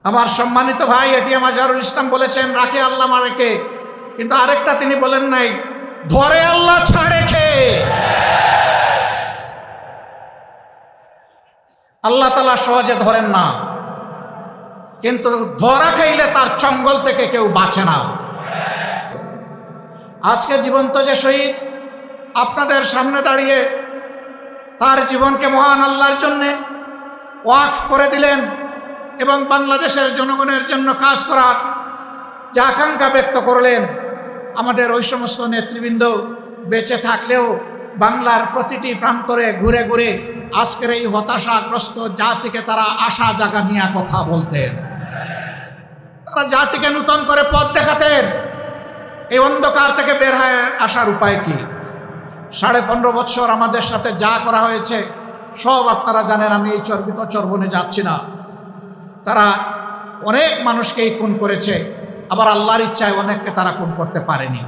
আমার সম্মানিত ভাই এটিএম আজহারুল ইসলাম বলেছেন রাখে আল্লাহ মারেকে, কিন্তু আরেকটা তিনি বলেন নাই ধরে আল্লাহ ছাড়ে খেয়ে। আল্লাহ তাআলা সহজে ধরেন না, কিন্তু ধরা খাইলে তার চঙ্গল থেকে কেউ বাঁচে না। আজকে জীবন্ত যে শহীদ আপনাদের সামনে দাঁড়িয়ে তার জীবনকে মহান আল্লাহর জন্য ওয়াকফ করে দিলেন এবং বাংলাদেশের জনগণের জন্য কাজ করার যে আকাঙ্ক্ষা ব্যক্ত করলেন, আমাদের ওই সমস্ত নেতৃবৃন্দ বেঁচে থাকলেও বাংলার প্রতিটি প্রান্তরে ঘুরে ঘুরে আজকের এই হতাশাগ্রস্ত জাতিকে তারা আশা জাগা নিয়ে কথা বলতেন, তারা জাতিকে নূতন করে পথ দেখাতেন। এই অন্ধকার থেকে বের হয়ে আসার উপায় কি? 15.5 বছর আমাদের সাথে যা করা হয়েছে সব আপনারা জানেন, আমি এই চর্বিত চর্বণে যাচ্ছি না। তারা অনেক মানুষকেই খুন করেছে, আবার আল্লাহর ইচ্ছায় অনেককে তারা খুন করতে পারেনি।